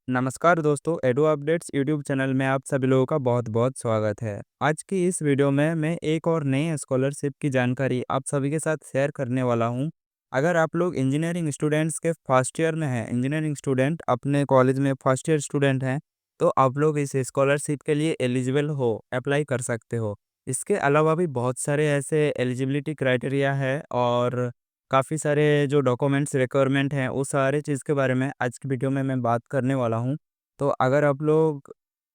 नमस्कार दोस्तों, एडो updates YouTube channel में आप सभी लोगों का बहुत-बहुत स्वागत है। आज की इस वीडियो में मैं एक और नई स्कॉलरशिप की जानकारी आप सभी के साथ शेयर करने वाला हूं। अगर आप लोग इंजीनियरिंग स्टूडेंट्स के फर्स्ट ईयर में हैं, इंजीनियरिंग स्टूडेंट अपने कॉलेज में फर्स्ट ईयर स्टूडेंट हैं, तो आप लोग इस स्कॉलरशिप के लिए एलिजिबल हो, अप्लाई कर सकते हो। इसके अलावा भी बहुत सारे ऐसे एलिजिबिलिटी क्राइटेरिया है और काफ़ी सारे जो डॉक्यूमेंट्स रिक्वायरमेंट हैं, वो सारे चीज़ के बारे में आज की वीडियो में मैं बात करने वाला हूँ। तो अगर आप लोग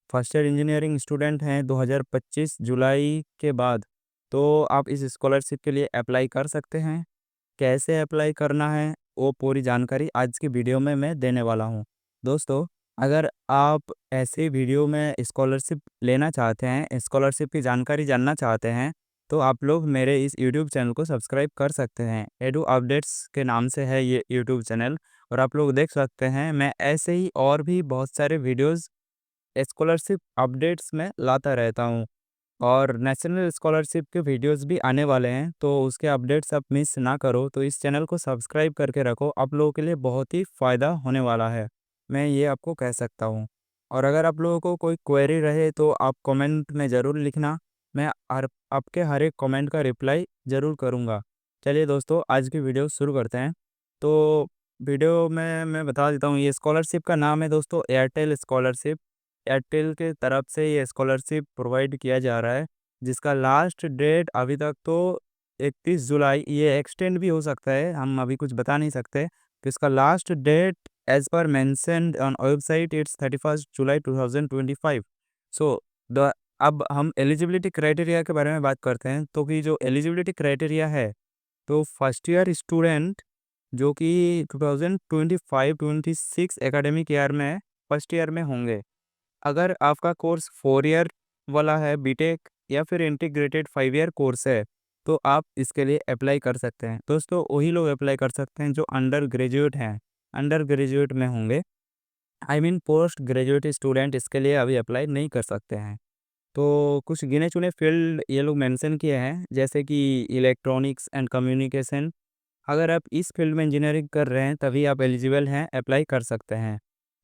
फर्स्ट ईयर इंजीनियरिंग स्टूडेंट हैं 2025 जुलाई के बाद, तो आप इस स्कॉलरशिप के लिए अप्लाई कर सकते हैं। कैसे अप्लाई करना है, वो पूरी जानकारी आज की वीडियो में मैं देने वाला हूँ। दोस्तों, अगर आप ऐसे वीडियो में स्कॉलरशिप लेना चाहते हैं, स्कॉलरशिप की जानकारी जानना चाहते हैं, तो आप लोग मेरे इस यूट्यूब चैनल को सब्सक्राइब कर सकते हैं। एडू अपडेट्स के नाम से है ये यूट्यूब चैनल और आप लोग देख सकते हैं मैं ऐसे ही और भी बहुत सारे वीडियोज़ स्कॉलरशिप अपडेट्स में लाता रहता हूँ। और नेशनल स्कॉलरशिप के वीडियोस भी आने वाले हैं, तो उसके अपडेट्स आप मिस ना करो। तो इस चैनल को सब्सक्राइब करके रखो, आप लोगों के लिए बहुत ही फ़ायदा होने वाला है, मैं ये आपको कह सकता हूँ। और अगर आप लोगों को कोई क्वेरी रहे तो आप कमेंट में ज़रूर लिखना, मैं आपके हर एक कमेंट का रिप्लाई ज़रूर करूँगा। चलिए दोस्तों, आज की वीडियो शुरू करते हैं। तो वीडियो में मैं बता देता हूँ, ये स्कॉलरशिप का नाम है दोस्तों एयरटेल स्कॉलरशिप। एयरटेल के तरफ से ये स्कॉलरशिप प्रोवाइड किया जा रहा है, जिसका लास्ट डेट अभी तक तो 31 जुलाई, ये एक्सटेंड भी हो सकता है, हम अभी कुछ बता नहीं सकते। तो इसका last date as per mentioned on website it's 31 July 2025। So the अब हम एलिजिबिलिटी क्राइटेरिया के बारे में बात करते हैं। तो कि जो एलिजिबिलिटी क्राइटेरिया है, तो फर्स्ट ईयर स्टूडेंट जो कि 2025-26 एकेडमिक ईयर में फर्स्ट ईयर में होंगे। अगर आपका कोर्स 4 ईयर वाला है बीटेक या फिर इंटीग्रेटेड 5 ईयर कोर्स है, तो आप इसके लिए अप्लाई कर सकते हैं। दोस्तों, वही लोग अप्लाई कर सकते हैं जो अंडर ग्रेजुएट हैं, अंडर ग्रेजुएट में होंगे। I mean post graduate student इसके लिए अभी अप्लाई नहीं कर सकते हैं। तो कुछ गिने-चुने फ़ील्ड ये लोग मेंशन किए हैं, जैसे कि इलेक्ट्रॉनिक्स एंड कम्युनिकेशन। अगर आप इस फील्ड में इंजीनियरिंग कर रहे हैं, तभी आप एलिजिबल हैं, अप्लाई कर सकते हैं।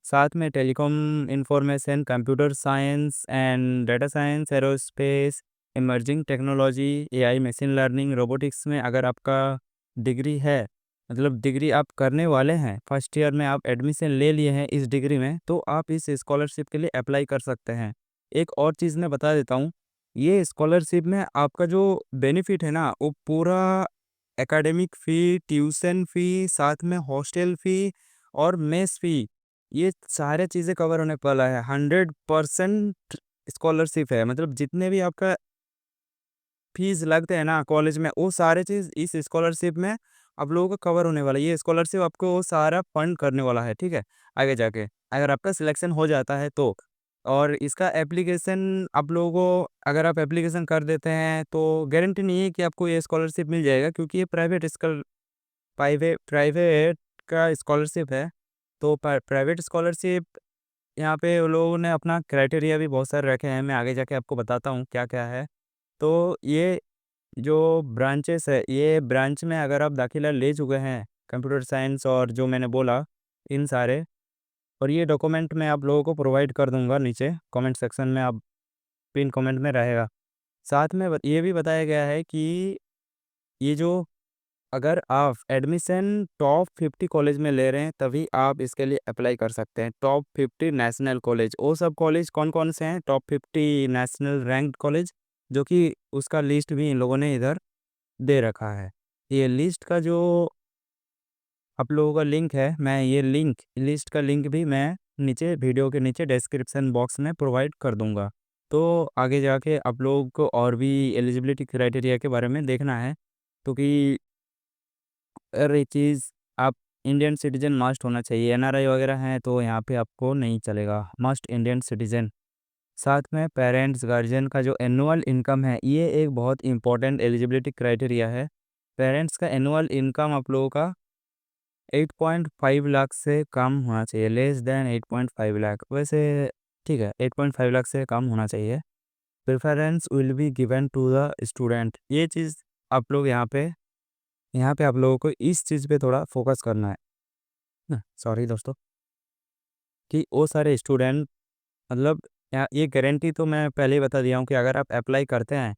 साथ में telecom information, computer science and data science, aerospace, emerging technology, AI, machine learning, robotics में अगर आपका डिग्री है, मतलब डिग्री आप करने वाले हैं, फर्स्ट ईयर में आप एडमिशन ले लिए हैं इस डिग्री में, तो आप इस स्कॉलरशिप के लिए अप्लाई कर सकते हैं। एक और चीज़ मैं बता देता हूँ, ये स्कॉलरशिप में आपका जो बेनिफिट है ना, वो पूरा एकेडमिक फ़ी, ट्यूशन फ़ी, साथ में हॉस्टल फ़ी और मेस फ़ी, ये सारे चीज़ें कवर होने वाला है। 100% स्कॉलरशिप है, मतलब जितने भी आपका फ़ीस लगते हैं ना कॉलेज में, वो सारे चीज़ इस स्कॉलरशिप में आप लोगों को कवर होने वाला है। ये स्कॉलरशिप आपको वो सारा फंड करने वाला है, ठीक है? आगे जाके, अगर आपका सिलेक्शन हो जाता है तो। और इसका एप्लीकेशन आप लोगों को, अगर आप एप्लीकेशन कर देते हैं, तो गारंटी नहीं है कि आपको ये स्कॉलरशिप मिल जाएगा, क्योंकि ये प्राइवेट का स्कॉलरशिप है। तो प्राइवेट स्कॉलरशिप, यहाँ पे वो लोगों ने अपना क्राइटेरिया भी बहुत सारे रखे हैं, मैं आगे जाके आपको बताता हूँ क्या-क्या है। तो ये जो ब्रांचेस है, ये ब्रांच में अगर आप दाखिला ले चुके हैं, कंप्यूटर साइंस और जो मैंने बोला, इन सारे, और ये डॉक्यूमेंट मैं आप लोगों को प्रोवाइड कर दूँगा नीचे कमेंट सेक्शन में, आप पिन कमेंट में रहेगा। साथ में ये भी बताया गया है कि ये जो, अगर आप एडमिशन टॉप 50 कॉलेज में ले रहे हैं, तभी आप इसके लिए अप्लाई कर सकते हैं। टॉप 50 नेशनल कॉलेज, वो सब कॉलेज कौन-कौन से हैं? टॉप 50 नेशनल रैंक्ड कॉलेज, जो कि उसका लिस्ट भी इन लोगों ने इधर दे रखा है। ये लिस्ट का जो आप लोगों का लिंक है, मैं ये लिस्ट का लिंक भी मैं नीचे वीडियो के नीचे डिस्क्रिप्शन बॉक्स में प्रोवाइड कर दूँगा। तो आगे जाके आप लोगों को और भी एलिजिबिलिटी क्राइटेरिया के बारे में देखना है, क्योंकि अगर ये चीज़, आप इंडियन सिटीज़न मस्ट होना चाहिए, एनआरआई वगैरह हैं तो यहाँ पे आपको नहीं चलेगा, मस्ट इंडियन सिटीज़न। साथ में पेरेंट्स, गार्जियन का जो एनुअल इनकम है, ये एक बहुत इंपॉर्टेंट एलिजिबिलिटी क्राइटेरिया है। पेरेंट्स का एनुअल इनकम आप लोगों का 8.5 लाख से कम होना चाहिए, लेस देन 8.5 लाख। वैसे ठीक है, 8.5 लाख से कम होना चाहिए। Preference will be given to the student, ये चीज़ आप लोग यहाँ पे आप लोगों को इस चीज़ पे थोड़ा फोकस करना है। सॉरी दोस्तों। कि वो सारे स्टूडेंट मतलब ये गारंटी तो मैं पहले ही बता दिया हूँ कि अगर आप अप्लाई करते हैं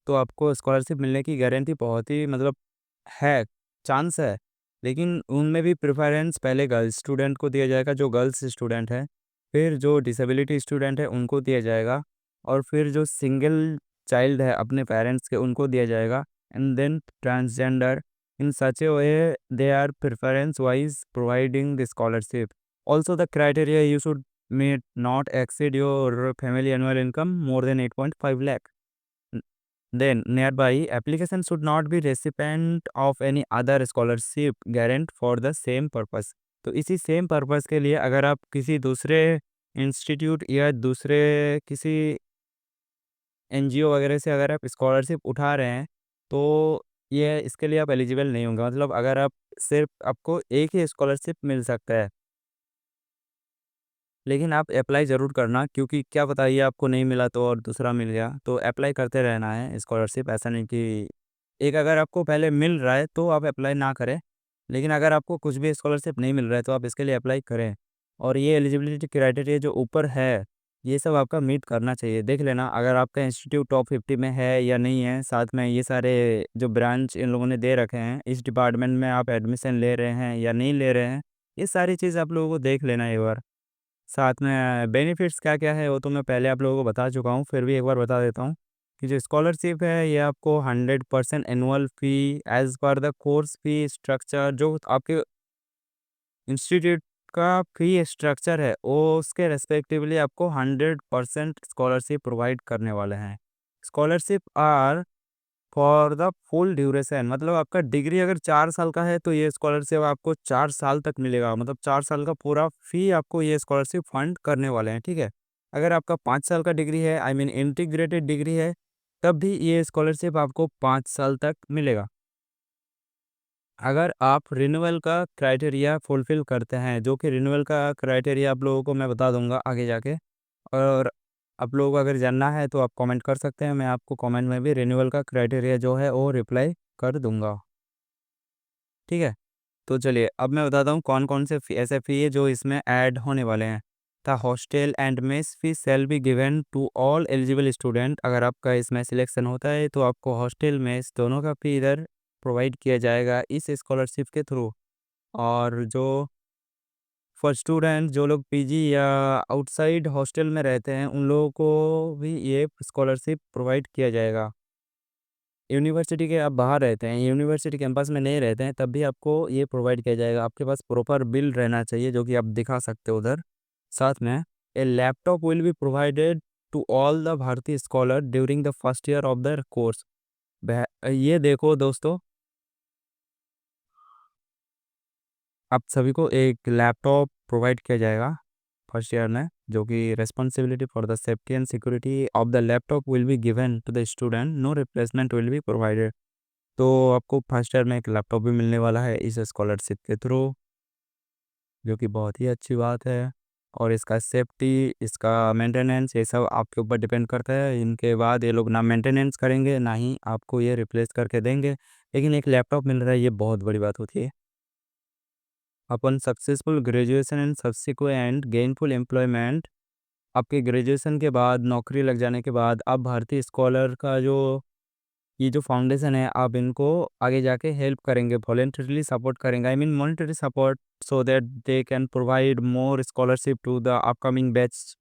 तो आपको स्कॉलरशिप मिलने की गारंटी बहुत ही मतलब है, चांस है। लेकिन उनमें भी प्रेफ़रेंस पहले गर्ल्स स्टूडेंट को दिया जाएगा, जो गर्ल्स स्टूडेंट हैं, फिर जो डिसेबिलिटी स्टूडेंट है उनको दिया जाएगा, और फिर जो सिंगल चाइल्ड है अपने पेरेंट्स के उनको दिया जाएगा, and then transgender. In such a way they are preference wise providing the scholarship. Also the criteria you should may not exceed your family annual income more than 8.5 lakh. Then, nearby, application should not be recipient of any other scholarship grant for the same purpose. तो इसी same purpose के लिए अगर आप किसी दूसरे institute या दूसरे किसी एनजीओ वगैरह से अगर आप स्कॉलरशिप उठा रहे हैं, तो ये इसके लिए आप एलिजिबल नहीं होंगे। मतलब अगर आप सिर्फ आपको एक ही स्कॉलरशिप मिल सकता है, लेकिन आप अप्लाई ज़रूर करना, क्योंकि क्या पता ये आपको नहीं मिला तो और दूसरा मिल गया। तो अप्लाई करते रहना है स्कॉलरशिप, ऐसा नहीं कि एक अगर आपको पहले मिल रहा है तो आप अप्लाई ना करें, लेकिन अगर आपको कुछ भी स्कॉलरशिप नहीं मिल रहा है तो आप इसके लिए अप्लाई करें। और ये एलिजिबिलिटी क्राइटेरिया जो ऊपर है, ये सब आपका मीट करना चाहिए। देख लेना अगर आपका इंस्टीट्यूट टॉप 50 में है या नहीं है, साथ में ये सारे जो ब्रांच इन लोगों ने दे रखे हैं, इस डिपार्टमेंट में आप एडमिशन ले रहे हैं या नहीं ले रहे हैं, ये सारी चीज़ आप लोगों को देख लेना एक बार। साथ में बेनिफिट्स क्या-क्या है वो तो मैं पहले आप लोगों को बता चुका हूँ, फिर भी एक बार बता देता हूँ कि जो स्कॉलरशिप है ये आपको 100% annual fee as per the course fee structure, जो आपके इंस्टीट्यूट का फ़ी स्ट्रक्चर है वो उसके रिस्पेक्टिवली आपको 100% स्कॉलरशिप प्रोवाइड करने वाले हैं। Scholarship are for the full duration, मतलब आपका डिग्री अगर 4 साल का है तो ये स्कॉलरशिप आपको 4 साल तक मिलेगा। मतलब 4 साल का पूरा फ़ी आपको ये स्कॉलरशिप फंड करने वाले हैं, ठीक है? अगर आपका 5 साल का डिग्री है, आई मीन इंटीग्रेटेड डिग्री है, तब भी ये स्कॉलरशिप आपको 5 साल तक मिलेगा। अगर आप रिन्यूअल का क्राइटेरिया फुलफ़िल करते हैं, जो कि रिन्यूअल का क्राइटेरिया आप लोगों को मैं बता दूँगा आगे जाके, और आप लोगों को अगर जानना है तो आप कमेंट कर सकते हैं, मैं आपको कमेंट में भी रिन्यूअल का क्राइटेरिया जो है वो रिप्लाई कर दूँगा, ठीक है? तो चलिए अब मैं बताता हूँ कौन-कौन से ऐसे फ़ी है जो इसमें ऐड होने वाले हैं। The hostel and mess fee shall be given to all eligible student. अगर आपका इसमें सिलेक्शन होता है तो आपको हॉस्टल मेस दोनों का फ़ी इधर प्रोवाइड किया जाएगा इस स्कॉलरशिप के थ्रू। और जो फॉर स्टूडेंट जो लोग पीजी या आउटसाइड हॉस्टल में रहते हैं उन लोगों को भी ये स्कॉलरशिप प्रोवाइड किया जाएगा। यूनिवर्सिटी के आप बाहर रहते हैं, यूनिवर्सिटी कैंपस में नहीं रहते हैं, तब भी आपको ये प्रोवाइड किया जाएगा। आपके पास प्रॉपर बिल रहना चाहिए जो कि आप दिखा सकते हो उधर। साथ में a laptop will be provided to all the Bharatiya scholar during the first year of the course. ये देखो दोस्तों, आप सभी को एक लैपटॉप प्रोवाइड किया जाएगा फर्स्ट ईयर में, जो कि responsibility for the safety and security of the laptop will be given to the student, no replacement will be provided. तो आपको फर्स्ट ईयर में एक लैपटॉप भी मिलने वाला है इस स्कॉलरशिप के थ्रू, जो कि बहुत ही अच्छी बात है। और इसका सेफ्टी, इसका मेंटेनेंस, ये सब आपके ऊपर डिपेंड करता है। इनके बाद ये लोग ना मेंटेनेंस करेंगे, ना ही आपको ये रिप्लेस करके देंगे, लेकिन एक लैपटॉप मिल रहा है, ये बहुत बड़ी बात होती है। Upon successful graduation and subsequent gainful employment, आपके ग्रेजुएशन के बाद नौकरी लग जाने के बाद आप भारतीय स्कॉलर का जो ये जो फाउंडेशन है, आप इनको आगे जाके हेल्प करेंगे, वॉलंटरीली सपोर्ट करेंगे, I mean monetary support, so that they can provide more scholarship to the upcoming batch.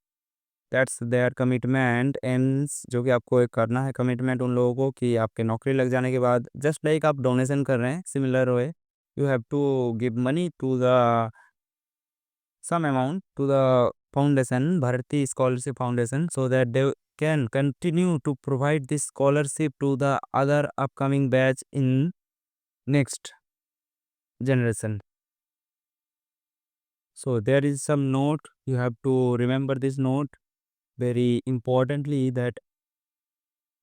That's their commitment ends, जो कि आपको एक करना है कमिटमेंट उन लोगों को कि आपके नौकरी लग जाने के बाद जस्ट लाइक आप डोनेशन कर रहे हैं, similar way you have to give money to the some amount to the foundation, Bharati Scholarship Foundation, so that they can continue to provide this scholarship to the other upcoming batch in next generation. So there is some note, you have to remember this note very importantly, that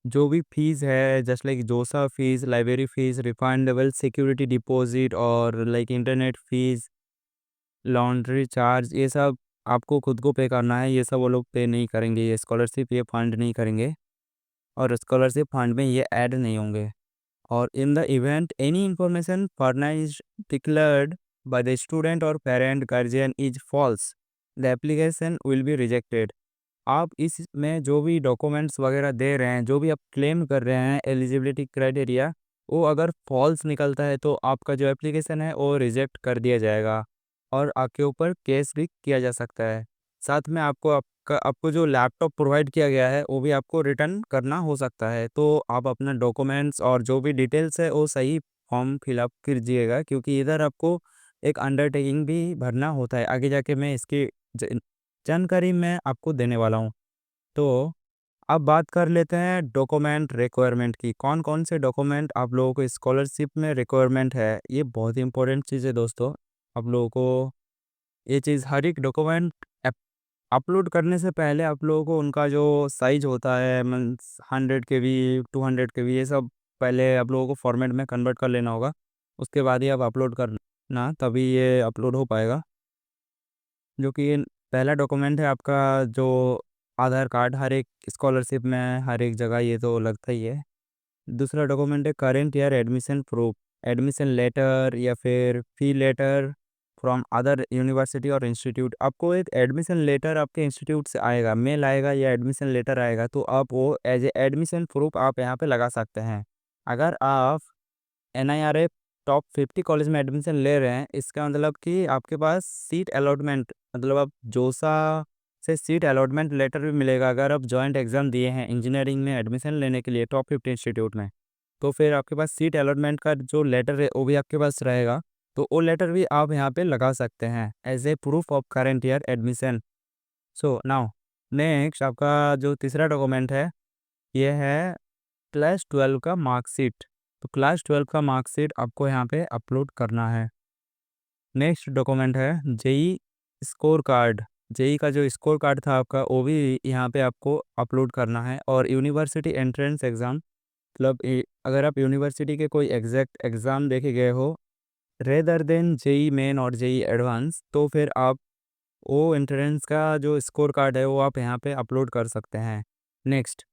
जो भी fees है just like JoSAA fees, library fees, refundable security deposit, और like internet fees, laundry charge, ये सब आपको खुद को पे करना है। ये सब वो लोग पे नहीं करेंगे, ये स्कॉलरशिप ये फंड नहीं करेंगे, और स्कॉलरशिप फंड में ये ऐड नहीं होंगे। और in the event any information furnished declared by the student और parent guardian is false, the application will be rejected. आप इसमें जो भी डॉक्यूमेंट्स वगैरह दे रहे हैं, जो भी आप क्लेम कर रहे हैं एलिजिबिलिटी क्राइटेरिया, वो अगर फॉल्स निकलता है तो आपका जो एप्लीकेशन है वो रिजेक्ट कर दिया जाएगा और आपके ऊपर केस भी किया जा सकता है। साथ में आपको जो लैपटॉप प्रोवाइड किया गया है वो भी आपको रिटर्न करना हो सकता है। तो आप अपना डॉक्यूमेंट्स और जो भी डिटेल्स है वो सही फॉर्म फिलअप कीजिएगा, क्योंकि इधर आपको एक अंडरटेकिंग भी भरना होता है। आगे जाके मैं इसकी जानकारी मैं आपको देने वाला हूँ। तो अब बात कर लेते हैं डॉक्यूमेंट रिक्वायरमेंट की। कौन कौन से डॉक्यूमेंट आप लोगों को स्कॉलरशिप में रिक्वायरमेंट है, ये बहुत इंपॉर्टेंट चीज़ है दोस्तों। आप लोगों को ये चीज़ हर एक डॉक्यूमेंट अपलोड करने से पहले आप लोगों को उनका जो साइज होता है, मीन्स 100 KB 200 KB, ये सब पहले आप लोगों को फॉर्मेट में कन्वर्ट कर लेना होगा। उसके बाद ही आप अपलोड करना, तभी ये अपलोड हो पाएगा। जो कि पहला डॉक्यूमेंट है आपका जो आधार कार्ड, हर एक स्कॉलरशिप में हर एक जगह ये तो लगता ही है। दूसरा डॉक्यूमेंट है current year admission proof, admission letter या फिर fee letter from other university और इंस्टीट्यूट। आपको एक एडमिशन लेटर आपके इंस्टीट्यूट से आएगा, मेल आएगा या एडमिशन लेटर आएगा, तो आप वो एज ए एडमिशन प्रूफ आप यहाँ पे लगा सकते हैं। अगर आप NIRF टॉप 50 कॉलेज में एडमिशन ले रहे हैं, इसका मतलब कि आपके पास सीट अलॉटमेंट, मतलब आप जोसा से सीट अलॉटमेंट लेटर भी मिलेगा। अगर आप जॉइंट एग्ज़ाम दिए हैं इंजीनियरिंग में एडमिशन लेने के लिए टॉप 50 इंस्टीट्यूट में, तो फिर आपके पास सीट अलॉटमेंट का जो लेटर है वो भी आपके पास रहेगा। तो वो लेटर भी आप यहाँ पे लगा सकते हैं as a proof of current year admission. So now next आपका जो तीसरा डॉक्यूमेंट है, ये है क्लास 12 का मार्कशीट। तो क्लास 12 का मार्कशीट आपको यहाँ पे अपलोड करना है। नेक्स्ट डॉक्यूमेंट है जेई स्कोर कार्ड। जेई का जो स्कोर कार्ड था आपका, वो भी यहाँ पे आपको अपलोड करना है। और यूनिवर्सिटी एंट्रेंस एग्ज़ाम, मतलब अगर आप यूनिवर्सिटी के कोई एग्जैक्ट एग्ज़ाम देखे गए हो रेदर देन जेई मेन और जेई एडवांस, तो फिर आप वो एंट्रेंस का जो स्कोर कार्ड है वो आप यहाँ पे अपलोड कर सकते हैं। नेक्स्ट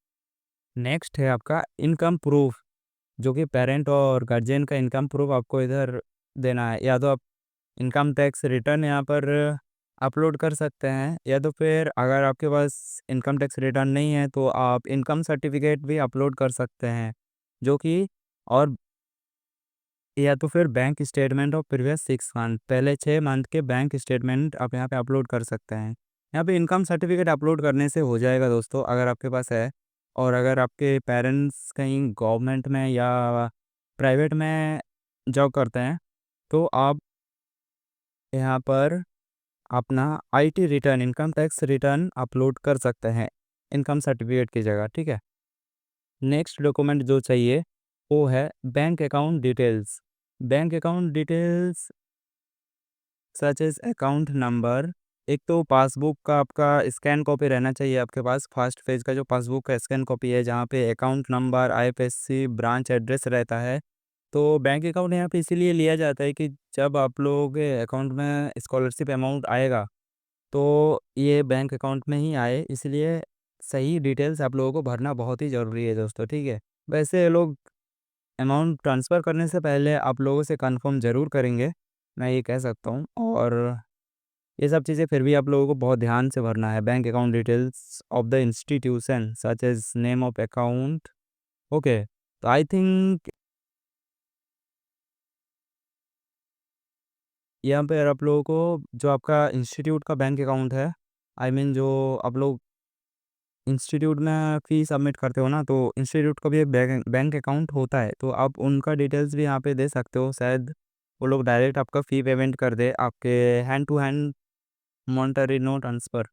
नेक्स्ट है आपका इनकम प्रूफ, जो कि पेरेंट और गार्जियन का इनकम प्रूफ आपको इधर देना है। या तो आप इनकम टैक्स रिटर्न यहाँ पर अपलोड कर सकते हैं, या तो फिर अगर आपके पास इनकम टैक्स रिटर्न नहीं है तो आप इनकम सर्टिफिकेट भी अपलोड कर सकते हैं, जो कि और या तो फिर bank statement of previous 6 month, पहले 6 मंथ के बैंक स्टेटमेंट आप यहाँ पे अपलोड कर सकते हैं। यहाँ पे इनकम सर्टिफिकेट अपलोड करने से हो जाएगा दोस्तों, अगर आपके पास है। और अगर आपके पेरेंट्स कहीं गवर्नमेंट में या प्राइवेट में जॉब करते हैं, तो आप यहाँ पर अपना IT return, income tax return upload कर सकते हैं इनकम सर्टिफिकेट की जगह, ठीक है। नेक्स्ट डॉक्यूमेंट जो चाहिए वो है bank account details. Bank account details such as account number. एक तो पासबुक का आपका स्कैन कॉपी रहना चाहिए आपके पास, फर्स्ट पेज का जो पासबुक का स्कैन कॉपी है, जहाँ पे account number, IFSC, branch address रहता है। तो बैंक अकाउंट यहाँ पे इसीलिए लिया जाता है कि जब आप लोग के अकाउंट में स्कॉलरशिप अमाउंट आएगा तो ये बैंक अकाउंट में ही आए, इसलिए सही डिटेल्स आप लोगों को भरना बहुत ही ज़रूरी है दोस्तों, ठीक है। वैसे ये लोग अमाउंट ट्रांसफ़र करने से पहले आप लोगों से कंफर्म ज़रूर करेंगे, मैं ये कह सकता हूँ। और ये सब चीज़ें फिर भी आप लोगों को बहुत ध्यान से भरना है। Bank account details of the institution such as name of account, okay. तो आई थिंक यहाँ पे आप लोगों को जो आपका इंस्टीट्यूट का बैंक अकाउंट है, आई मीन जो आप लोग इंस्टीट्यूट में फ़ी सबमिट करते हो ना, तो इंस्टीट्यूट का भी एक बैंक अकाउंट होता है, तो आप उनका डिटेल्स भी यहाँ पे दे सकते हो। शायद वो लोग डायरेक्ट आपका फ़ी पेमेंट कर दे आपके hand to hand monetary no transfer.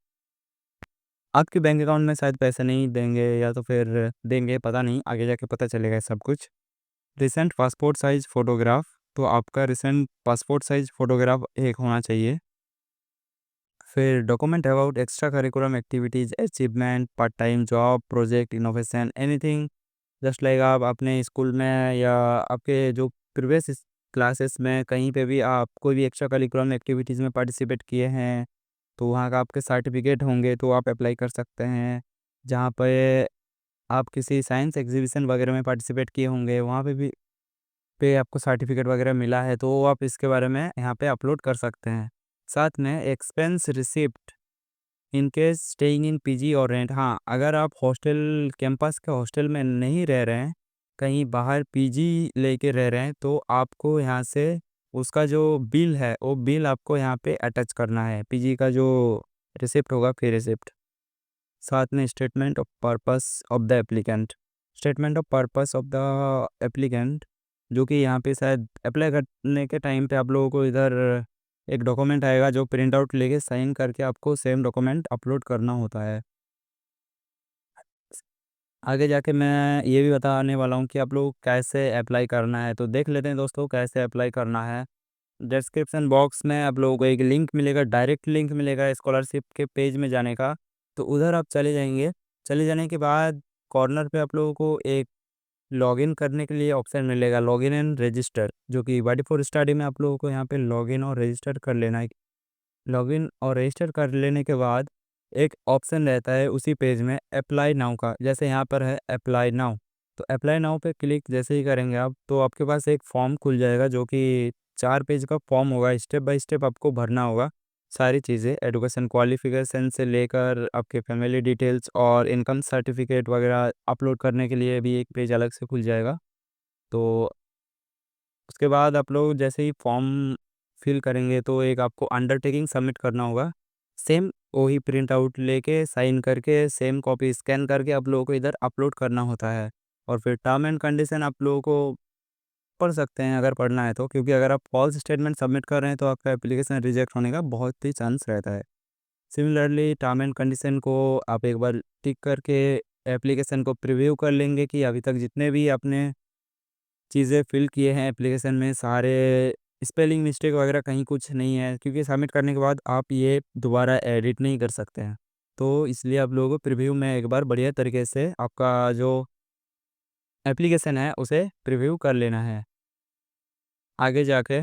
आपके बैंक अकाउंट में शायद पैसे नहीं देंगे या तो फिर देंगे, पता नहीं, आगे जाके पता चलेगा सब कुछ। रिसेंट पासपोर्ट साइज़ फ़ोटोग्राफ, तो आपका रिसेंट पासपोर्ट साइज़ फ़ोटोग्राफ एक होना चाहिए। फिर document about extra curriculum activities, achievement, part time job, project, innovation, anything just like आप अपने स्कूल में या आपके जो प्रीवियस क्लासेस में कहीं पे भी आप कोई भी एक्स्ट्रा करिकुलम एक्टिविटीज़ में पार्टिसिपेट किए हैं, तो वहाँ का आपके सर्टिफिकेट होंगे तो आप अप्लाई कर सकते हैं। जहाँ पे आप किसी साइंस एग्जीबिशन वगैरह में पार्टिसिपेट किए होंगे, वहाँ पे आपको सर्टिफिकेट वगैरह मिला है, तो आप इसके बारे में यहाँ पे अपलोड कर सकते हैं। साथ में expense receipt, in case staying in PG और रेंट, हाँ अगर आप हॉस्टल कैंपस के हॉस्टल में नहीं रह रहे हैं, कहीं बाहर पीजी लेके रह रहे हैं, तो आपको यहाँ से उसका जो बिल है वो बिल आपको यहाँ पे अटैच करना है, पीजी का जो रिसिप्ट होगा, फी रिसिप्ट। साथ में statement of purpose of the applicant, statement of purpose of the applicant, जो कि यहाँ पे शायद अप्लाई करने के टाइम पे आप लोगों को इधर एक डॉक्यूमेंट आएगा जो प्रिंट आउट लेके साइन करके आपको सेम डॉक्यूमेंट अपलोड करना होता है। आगे जाके मैं ये भी बताने वाला हूँ कि आप लोग कैसे अप्लाई करना है, तो देख लेते हैं दोस्तों कैसे अप्लाई करना है। डिस्क्रिप्शन बॉक्स में आप लोगों को एक लिंक मिलेगा, डायरेक्ट लिंक मिलेगा स्कॉलरशिप के पेज में जाने का, तो उधर आप चले जाएंगे। चले जाने के बाद कॉर्नर पे आप लोगों को एक लॉगिन करने के लिए ऑप्शन मिलेगा, लॉगिन एंड रजिस्टर, जो कि बाय डिफ़ॉल्ट स्टार्टिंग में आप लोगों को यहाँ पे लॉगिन और रजिस्टर कर लेना है। लॉगिन और रजिस्टर कर लेने के बाद एक ऑप्शन रहता है उसी पेज में अप्लाई नाउ का, जैसे यहाँ पर है अप्लाई नाउ, तो अप्लाई नाउ पे क्लिक जैसे ही करेंगे आप, तो आपके पास एक फॉर्म खुल जाएगा जो कि 4 पेज का फॉर्म होगा। स्टेप बाय स्टेप आपको भरना होगा सारी चीज़ें, एजुकेशन क्वालिफिकेशन से लेकर आपके फैमिली डिटेल्स और इनकम सर्टिफिकेट वगैरह अपलोड करने के लिए भी एक पेज अलग से खुल जाएगा। तो उसके बाद आप लोग जैसे ही फॉर्म फिल करेंगे तो एक आपको अंडरटेकिंग सबमिट करना होगा। सेम वही प्रिंट आउट लेके साइन करके सेम कॉपी स्कैन करके आप लोगों को इधर अपलोड करना होता है। और फिर टर्म एंड कंडीशन आप लोगों को पढ़ सकते हैं अगर पढ़ना है तो, क्योंकि अगर आप फॉल्स स्टेटमेंट सबमिट कर रहे हैं तो आपका एप्लीकेशन रिजेक्ट होने का बहुत ही चांस रहता है। सिमिलरली टर्म एंड कंडीशन को आप एक बार टिक करके एप्लीकेशन को प्रीव्यू कर लेंगे कि अभी तक जितने भी आपने चीज़ें फ़िल किए हैं एप्लीकेशन में सारे स्पेलिंग मिस्टेक वगैरह कहीं कुछ नहीं है, क्योंकि सबमिट करने के बाद आप ये दोबारा एडिट नहीं कर सकते हैं। तो इसलिए आप लोगों को प्रीव्यू में एक बार बढ़िया तरीके से आपका जो एप्लीकेशन है उसे प्रीव्यू कर लेना है। आगे जाके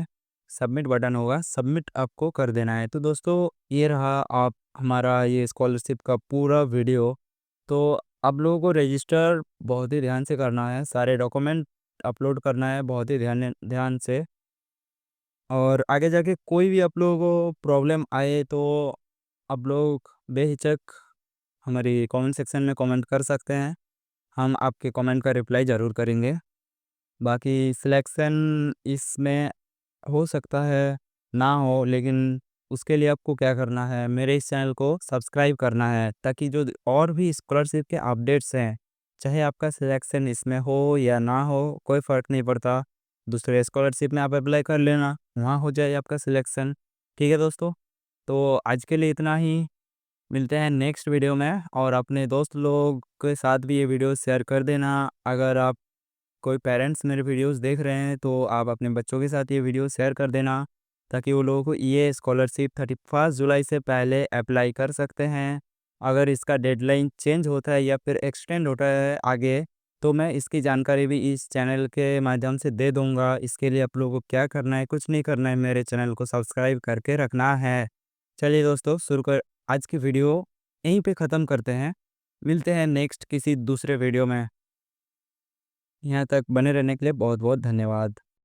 सबमिट बटन होगा, सबमिट आपको कर देना है। तो दोस्तों ये रहा आप हमारा ये स्कॉलरशिप का पूरा वीडियो। तो आप लोगों को रजिस्टर बहुत ही ध्यान से करना है, सारे डॉक्यूमेंट अपलोड करना है बहुत ही ध्यान ध्यान से। और आगे जाके कोई भी आप लोगों को प्रॉब्लम आए तो आप लोग बेहिचक हमारी कमेंट सेक्शन में कमेंट कर सकते हैं, हम आपके कमेंट का रिप्लाई ज़रूर करेंगे। बाकी सिलेक्शन इसमें हो सकता है ना हो, लेकिन उसके लिए आपको क्या करना है, मेरे इस चैनल को सब्सक्राइब करना है, ताकि जो और भी स्कॉलरशिप के अपडेट्स हैं, चाहे आपका सिलेक्शन इसमें हो या ना हो कोई फ़र्क नहीं पड़ता, दूसरे स्कॉलरशिप में आप अप्लाई कर लेना, वहाँ हो जाए आपका सिलेक्शन। ठीक है दोस्तों, तो आज के लिए इतना ही, मिलते हैं नेक्स्ट वीडियो में। और अपने दोस्त लोग के साथ भी ये वीडियो शेयर कर देना। अगर आप कोई पेरेंट्स मेरे वीडियोस देख रहे हैं तो आप अपने बच्चों के साथ ये वीडियो शेयर कर देना, ताकि वो लोगों को ये स्कॉलरशिप 31 जुलाई से पहले अप्लाई कर सकते हैं। अगर इसका डेडलाइन चेंज होता है या फिर एक्सटेंड होता है आगे, तो मैं इसकी जानकारी भी इस चैनल के माध्यम से दे दूंगा। इसके लिए आप लोगों को क्या करना है, कुछ नहीं करना है, मेरे चैनल को सब्सक्राइब करके रखना है। चलिए दोस्तों, शुरू कर आज की वीडियो यहीं पे ख़त्म करते हैं। मिलते हैं नेक्स्ट किसी दूसरे वीडियो में। यहाँ तक बने रहने के लिए बहुत बहुत धन्यवाद।